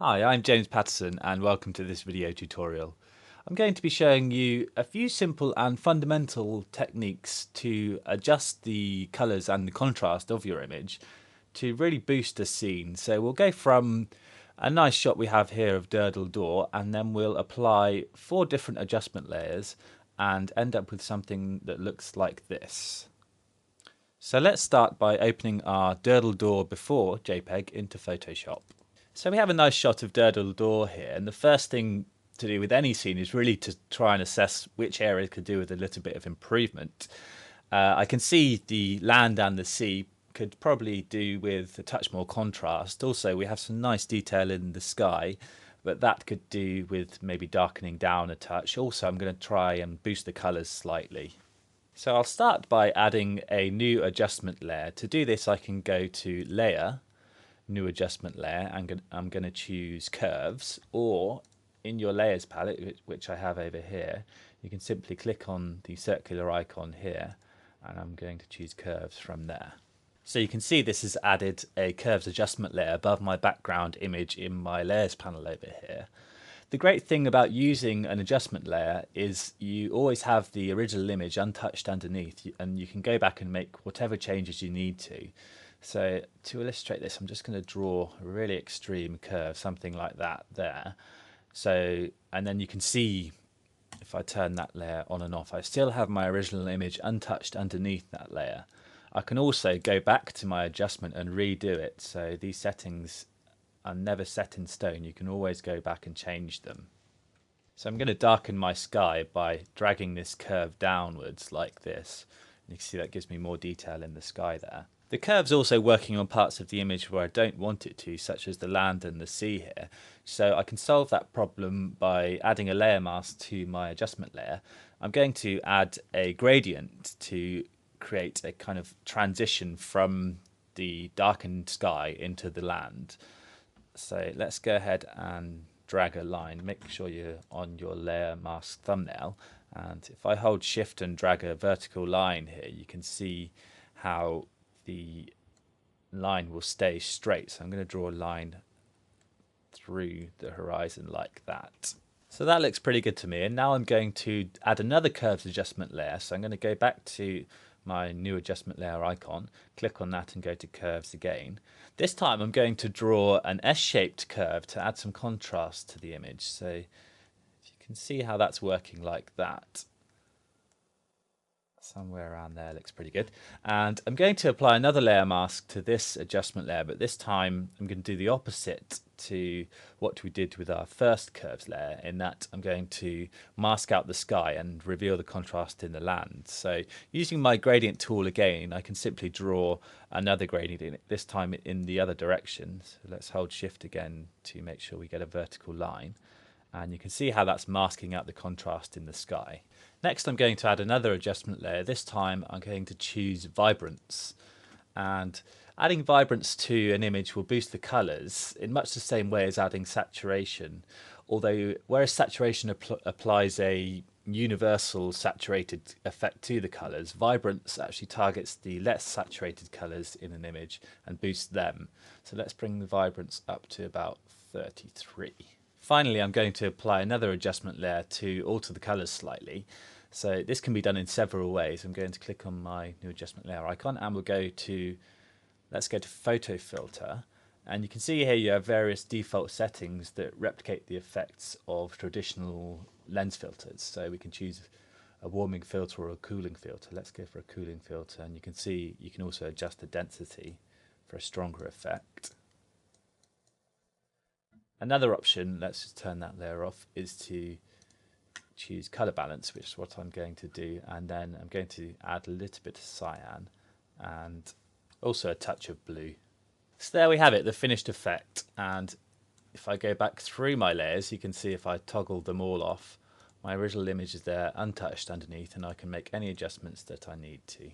Hi, I'm James Patterson and welcome to this video tutorial. I'm going to be showing you a few simple and fundamental techniques to adjust the colours and the contrast of your image to really boost a scene. So we'll go from a nice shot we have here of Durdle Door, and then we'll apply 4 different adjustment layers and end up with something that looks like this. So let's start by opening our Durdle Door before JPEG into Photoshop. So we have a nice shot of Durdle Door here, and the first thing to do with any scene is really to try and assess which area could do with a little bit of improvement. I can see the land and the sea could probably do with a touch more contrast. Also, we have some nice detail in the sky, but that could do with maybe darkening down a touch. Also, I'm going to try and boost the colours slightly. So I'll start by adding a new adjustment layer. To do this, I can go to Layer, New Adjustment Layer, and I'm going to choose Curves, or in your Layers palette, which I have over here, you can simply click on the circular icon here, and I'm going to choose Curves from there. So you can see this has added a Curves adjustment layer above my background image in my Layers panel over here. The great thing about using an adjustment layer is you always have the original image untouched underneath, and you can go back and make whatever changes you need to. So to illustrate this, I'm just going to draw a really extreme curve, something like that there. So, and then you can see if I turn that layer on and off, I still have my original image untouched underneath that layer. I can also go back to my adjustment and redo it. So these settings are never set in stone. You can always go back and change them. So I'm going to darken my sky by dragging this curve downwards like this. You can see that gives me more detail in the sky there. The curve's also working on parts of the image where I don't want it to, such as the land and the sea here. So I can solve that problem by adding a layer mask to my adjustment layer. I'm going to add a gradient to create a kind of transition from the darkened sky into the land. So let's go ahead and drag a line. Make sure you're on your layer mask thumbnail. And if I hold shift and drag a vertical line here, you can see how the line will stay straight. So I'm going to draw a line through the horizon like that. So that looks pretty good to me. And now I'm going to add another curves adjustment layer. So I'm going to go back to my new adjustment layer icon, click on that and go to curves again. This time I'm going to draw an S-shaped curve to add some contrast to the image. So if you can see how that's working like that. Somewhere around there looks pretty good. And I'm going to apply another layer mask to this adjustment layer, but this time I'm going to do the opposite to what we did with our first curves layer, in that I'm going to mask out the sky and reveal the contrast in the land. So using my gradient tool again, I can simply draw another gradient, this time in the other direction. So let's hold shift again to make sure we get a vertical line. And you can see how that's masking out the contrast in the sky. Next, I'm going to add another adjustment layer. This time I'm going to choose Vibrance. And adding Vibrance to an image will boost the colours in much the same way as adding Saturation. Although, whereas Saturation applies a universal saturated effect to the colours, Vibrance actually targets the less saturated colours in an image and boosts them. So let's bring the Vibrance up to about 33. Finally, I'm going to apply another adjustment layer to alter the colours slightly. So this can be done in several ways. I'm going to click on my new adjustment layer icon, and let's go to photo filter. And you can see here you have various default settings that replicate the effects of traditional lens filters. So we can choose a warming filter or a cooling filter. Let's go for a cooling filter, and you can see you can also adjust the density for a stronger effect. Another option, let's just turn that layer off, is to choose color balance, which is what I'm going to do, and then I'm going to add a little bit of cyan and also a touch of blue. So there we have it, the finished effect. And if I go back through my layers, you can see if I toggle them all off, my original image is there untouched underneath, and I can make any adjustments that I need to.